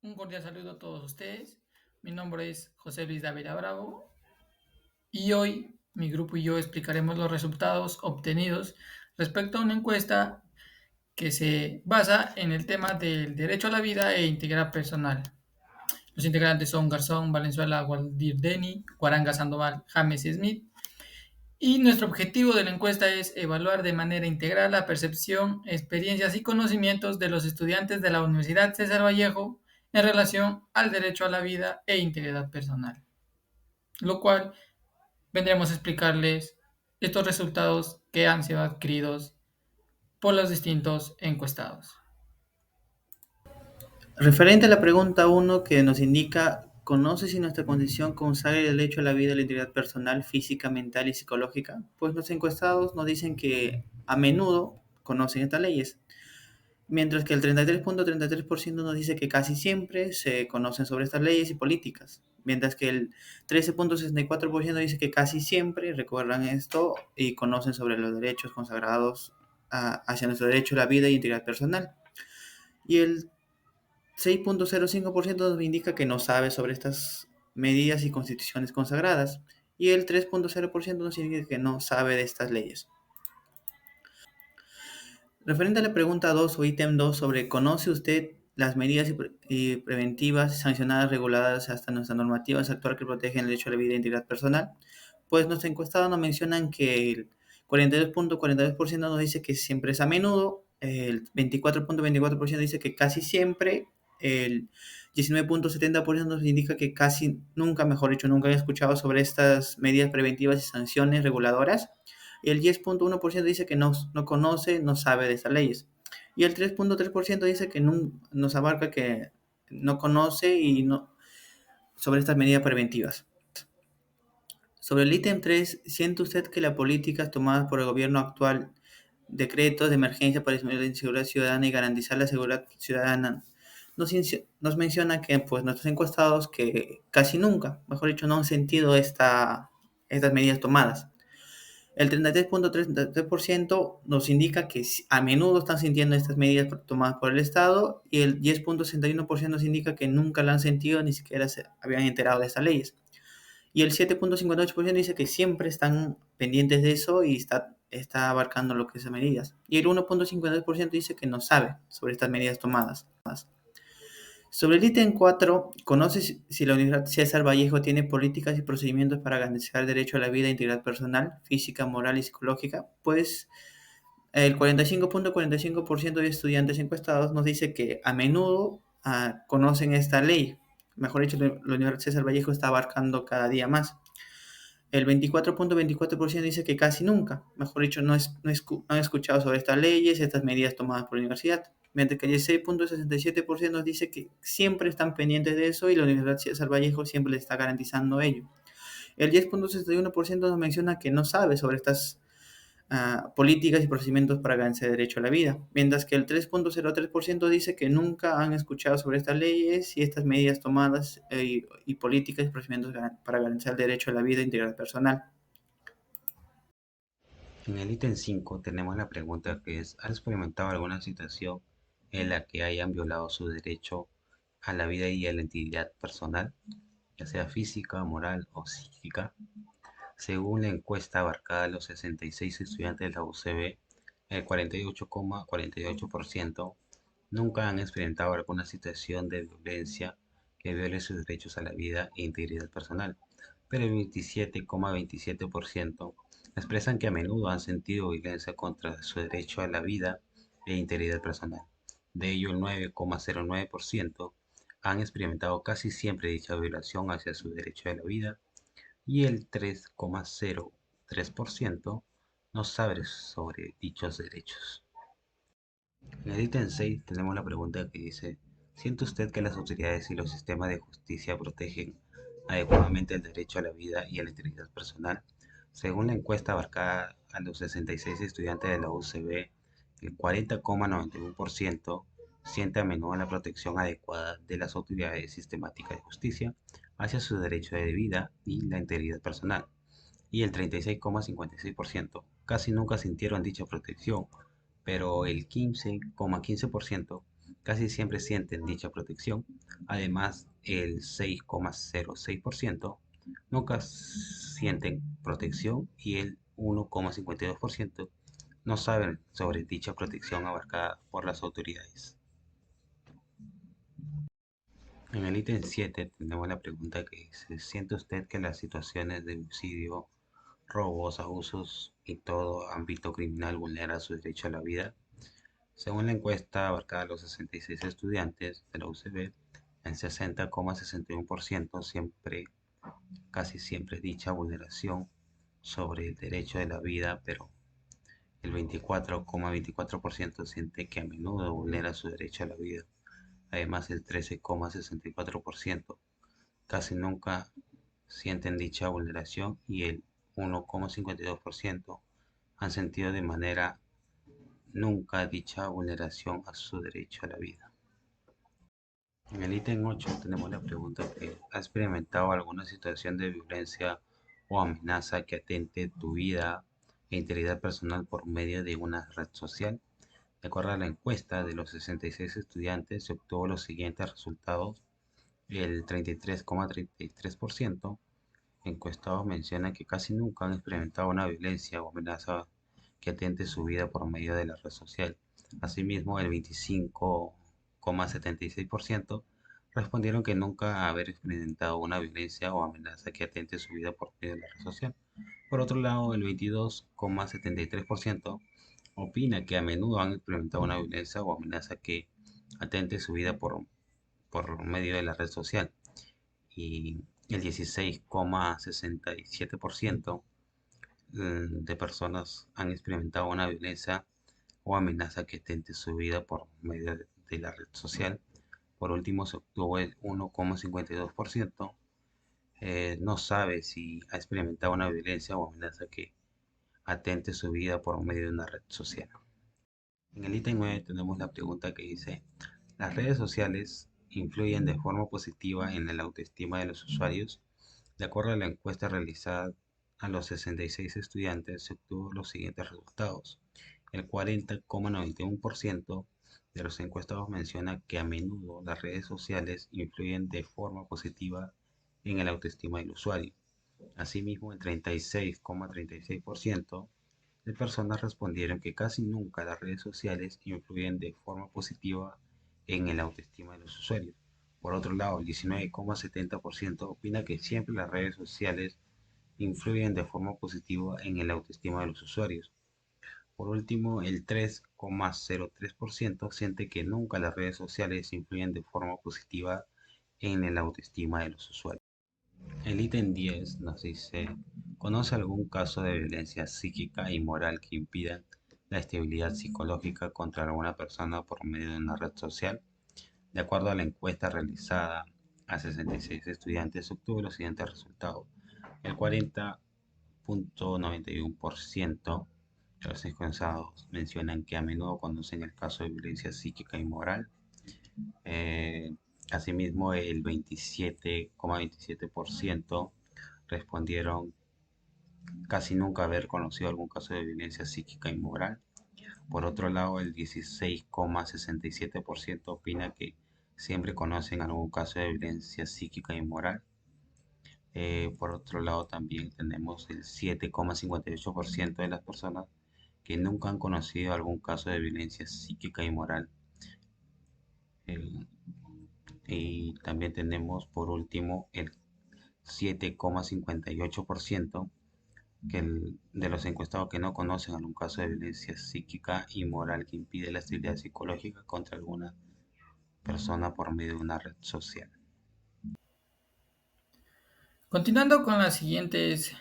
Un cordial saludo a todos ustedes. Mi nombre es José Luis Dávila Bravo y hoy mi grupo y yo explicaremos los resultados obtenidos respecto a una encuesta que se basa en el tema del derecho a la vida e integridad personal. Los integrantes son Garzón, Valenzuela, Gualdirdeni, Guaranga Sandoval, James Smith. Y nuestro objetivo de la encuesta es evaluar de manera integral la percepción, experiencias y conocimientos de los estudiantes de la Universidad César Vallejo en relación al derecho a la vida e integridad personal, lo cual vendremos a explicarles estos resultados que han sido adquiridos por los distintos encuestados. Referente a la pregunta uno que nos indica, ¿conoce si nuestra condición consagra el derecho a la vida y la integridad personal, física, mental y psicológica? Pues los encuestados nos dicen que a menudo conocen estas leyes, mientras que el 33.33% nos dice que casi siempre se conocen sobre estas leyes y políticas, mientras que el 13.64% dice que casi siempre recuerdan esto y conocen sobre los derechos consagrados hacia nuestro derecho a la vida y integridad personal. Y el 6.05% nos indica que no sabe sobre estas medidas y constituciones consagradas, y el 3.0% nos indica que no sabe de estas leyes. Referente a la pregunta 2 o ítem 2 sobre ¿conoce usted las medidas y preventivas, sancionadas, reguladas hasta nuestra normativa actual que protegen el derecho a la vida e integridad personal? Pues nuestra encuestada nos mencionan que el 42.42% nos dice que siempre es a menudo, el 24.24% dice que casi siempre, el 19.70% nos indica que casi nunca, mejor dicho, nunca han escuchado sobre estas medidas preventivas y sanciones reguladoras, y el 10.1% dice que no conoce, no sabe de estas leyes. Y el 3.3% dice que no, nos abarca que no conoce y no sobre estas medidas preventivas. Sobre el ítem 3, ¿siente usted que las políticas tomadas por el gobierno actual, decretos de emergencia para disminuir la inseguridad ciudadana y garantizar la seguridad ciudadana, nos menciona que pues, nuestros encuestados que casi nunca, mejor dicho, no han sentido estas medidas tomadas? El 33.33% nos indica que a menudo están sintiendo estas medidas tomadas por el Estado, y el 10.61% nos indica que nunca la han sentido, ni siquiera se habían enterado de estas leyes. Y el 7.58% dice que siempre están pendientes de eso y está abarcando lo que son medidas. Y el 1.52% dice que no sabe sobre estas medidas tomadas. Sobre el ítem 4, ¿conoce si la Universidad César Vallejo tiene políticas y procedimientos para garantizar el derecho a la vida e integridad personal, física, moral y psicológica? Pues el 45.45% de estudiantes encuestados nos dice que a menudo conocen esta ley. Mejor dicho, la Universidad César Vallejo está abarcando cada día más. El 24.24% dice que casi nunca, mejor dicho, no han escuchado sobre estas leyes, estas medidas tomadas por la universidad. Mientras que el 16.67% nos dice que siempre están pendientes de eso y la Universidad César Vallejo siempre les está garantizando ello. El 10.61% nos menciona que no sabe sobre estas políticas y procedimientos para garantizar el derecho a la vida, mientras que el 3.03% dice que nunca han escuchado sobre estas leyes y estas medidas tomadas y políticas y procedimientos para garantizar el derecho a la vida e integridad personal. En el ítem 5 tenemos la pregunta que es, ¿han experimentado alguna situación en la que hayan violado su derecho a la vida y a la integridad personal, ya sea física, moral o psíquica? Según la encuesta abarcada a los 66 estudiantes de la UCB, el 48,48% nunca han experimentado alguna situación de violencia que viole sus derechos a la vida e integridad personal, pero el 27,27% expresan que a menudo han sentido violencia contra su derecho a la vida e integridad personal. De ello, el 9,09% han experimentado casi siempre dicha violación hacia su derecho a la vida, y el 3,03% no sabe sobre dichos derechos. En el ítem 6 tenemos la pregunta que dice, ¿siente usted que las autoridades y los sistemas de justicia protegen adecuadamente el derecho a la vida y a la integridad personal? Según la encuesta abarcada a los 66 estudiantes de la UCB, el 40,91% siente a menudo la protección adecuada de las autoridades sistemáticas de justicia hacia su derecho de vida y la integridad personal, y el 36,56% casi nunca sintieron dicha protección, pero el 15,15% casi siempre sienten dicha protección. Además, el 6,06% nunca sienten protección y el 1,52% no saben sobre dicha protección abarcada por las autoridades. En el ítem 7 tenemos la pregunta que dice, ¿siente usted que las situaciones de homicidio, robos, abusos y todo ámbito criminal vulnera su derecho a la vida? Según la encuesta abarcada a los 66 estudiantes de la UCB, el 60,61% siempre, casi siempre dicha vulneración sobre el derecho de la vida, pero el 24,24% siente que a menudo vulnera su derecho a la vida. Además, el 13,64% casi nunca sienten dicha vulneración y el 1,52% han sentido de manera nunca dicha vulneración a su derecho a la vida. En el ítem 8 tenemos la pregunta que ¿ha experimentado alguna situación de violencia o amenaza que atente tu vida e integridad personal por medio de una red social? De acuerdo a la encuesta de los 66 estudiantes, se obtuvo los siguientes resultados. El 33,33% encuestados menciona que casi nunca han experimentado una violencia o amenaza que atente su vida por medio de la red social. Asimismo, el 25,76% respondieron que nunca haber experimentado una violencia o amenaza que atente su vida por medio de la red social. Por otro lado, el 22,73% opina que a menudo han experimentado una violencia o amenaza que atente su vida por medio de la red social. Y el 16,67% de personas han experimentado una violencia o amenaza que atente su vida por medio de la red social. Por último, se obtuvo el 1,52%. No sabe si ha experimentado una violencia o amenaza que atente su vida por medio de una red social. En el ítem 9 tenemos la pregunta que dice, ¿las redes sociales influyen de forma positiva en la autoestima de los usuarios? De acuerdo a la encuesta realizada a los 66 estudiantes, se obtuvo los siguientes resultados. El 40,91% de los encuestados menciona que a menudo las redes sociales influyen de forma positiva en el autoestima del usuario. Asimismo, el 36,36% de personas respondieron que casi nunca las redes sociales influyen de forma positiva en el autoestima de los usuarios. Por otro lado, el 19,70% opina que siempre las redes sociales influyen de forma positiva en el autoestima de los usuarios. Por último, el 3,03% siente que nunca las redes sociales influyen de forma positiva en el autoestima de los usuarios. El ítem 10 nos dice, ¿conoce algún caso de violencia psíquica y moral que impida la estabilidad psicológica contra alguna persona por medio de una red social? De acuerdo a la encuesta realizada a 66 estudiantes, se obtuvo los siguientes resultados. El 40,91% de los encuestados mencionan que a menudo conocen el caso de violencia psíquica y moral. Eh, Asimismo, el 27,27% respondieron casi nunca haber conocido algún caso de violencia psíquica y moral. Por otro lado, el 16,67% opina que siempre conocen algún caso de violencia psíquica y moral. Por otro lado, también tenemos el 7,58% de las personas que nunca han conocido algún caso de violencia psíquica y moral. Y también tenemos por último el 7,58% de los encuestados que no conocen algún caso de violencia psíquica y moral que impide la estabilidad psicológica contra alguna persona por medio de una red social. Continuando con las siguientes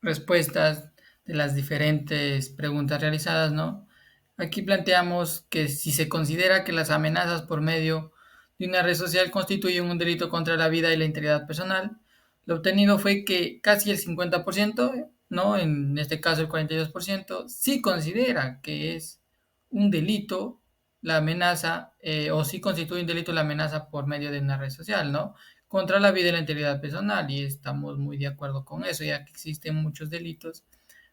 respuestas de las diferentes preguntas realizadas, ¿no? Aquí planteamos que si se considera que las amenazas por medio de una red social constituyen un delito contra la vida y la integridad personal, lo obtenido fue que casi el 50%, ¿no? En este caso el 42%, sí considera que es un delito la amenaza, o sí constituye un delito la amenaza por medio de una red social, ¿no? Contra la vida y la integridad personal, y estamos muy de acuerdo con eso, ya que existen muchos delitos,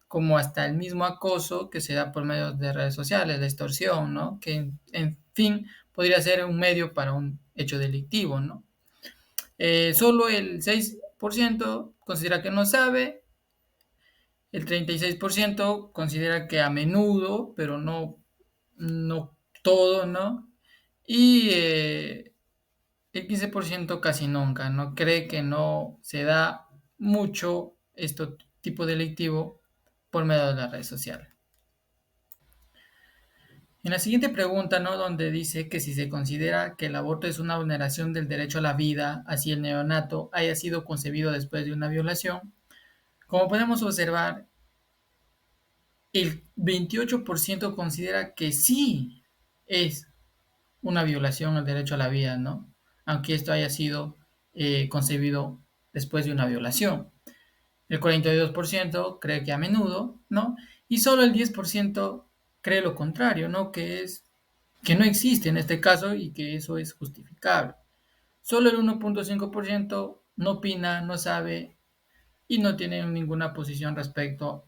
como hasta el mismo acoso que se da por medio de redes sociales, la extorsión, ¿no? Que fin podría ser un medio para un hecho delictivo, ¿no? Solo el 6% considera que no sabe, el 36% considera que a menudo, pero no todo, ¿no? Y el 15% casi nunca, ¿no? Cree que no se da mucho este tipo delictivo por medio de las redes sociales. En la siguiente pregunta, ¿no? Donde dice que si se considera que el aborto es una vulneración del derecho a la vida, así el neonato haya sido concebido después de una violación, como podemos observar, el 28% considera que sí es una violación al derecho a la vida, ¿no? Aunque esto haya sido concebido después de una violación. El 42% cree que a menudo, ¿no? Y solo el 10% cree lo contrario, ¿no? Que no existe en este caso y que eso es justificable. Solo el 1.5% no opina, no sabe y no tiene ninguna posición respecto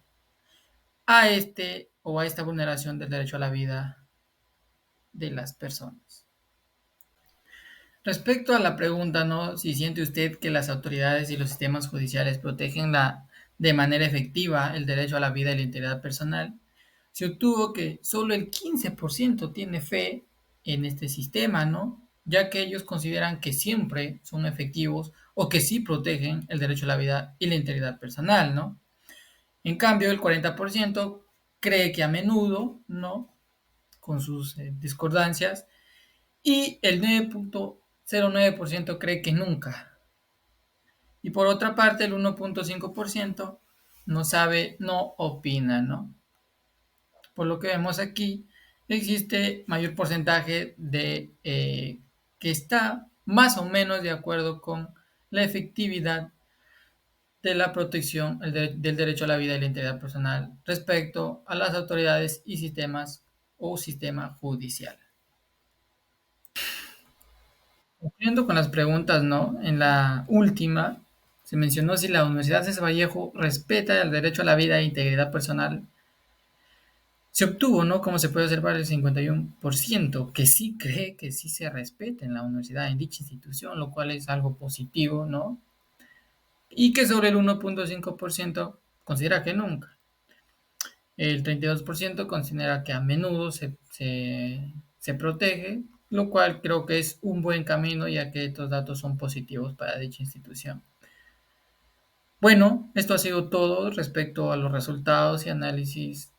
a este o a esta vulneración del derecho a la vida de las personas. Respecto a la pregunta, ¿no? Si siente usted que las autoridades y los sistemas judiciales protegen de manera efectiva el derecho a la vida y la integridad personal, se obtuvo que solo el 15% tiene fe en este sistema, ¿no? Ya que ellos consideran que siempre son efectivos o que sí protegen el derecho a la vida y la integridad personal, ¿no? En cambio, el 40% cree que a menudo, ¿no? Con sus discordancias, y el 9.09% cree que nunca. Y por otra parte, el 1.5% no sabe, no opina, ¿no? Por lo que vemos aquí, existe mayor porcentaje de que está más o menos de acuerdo con la efectividad de la protección del derecho a la vida y la integridad personal respecto a las autoridades y sistemas o sistema judicial. Concluyendo con las preguntas, ¿no? En la última se mencionó si la Universidad César Vallejo respeta el derecho a la vida e integridad personal. Se obtuvo, ¿no? Como se puede observar, el 51% que sí cree que sí se respeta en la universidad, en dicha institución, lo cual es algo positivo, ¿no? Y que sobre el 1.5% considera que nunca. El 32% considera que a menudo se protege, lo cual creo que es un buen camino ya que estos datos son positivos para dicha institución. Bueno, esto ha sido todo respecto a los resultados y análisis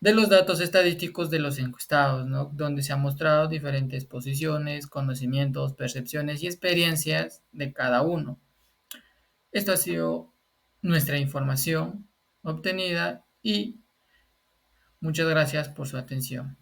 de los datos estadísticos de los encuestados, ¿no? Donde se han mostrado diferentes posiciones, conocimientos, percepciones y experiencias de cada uno. Esto ha sido nuestra información obtenida y muchas gracias por su atención.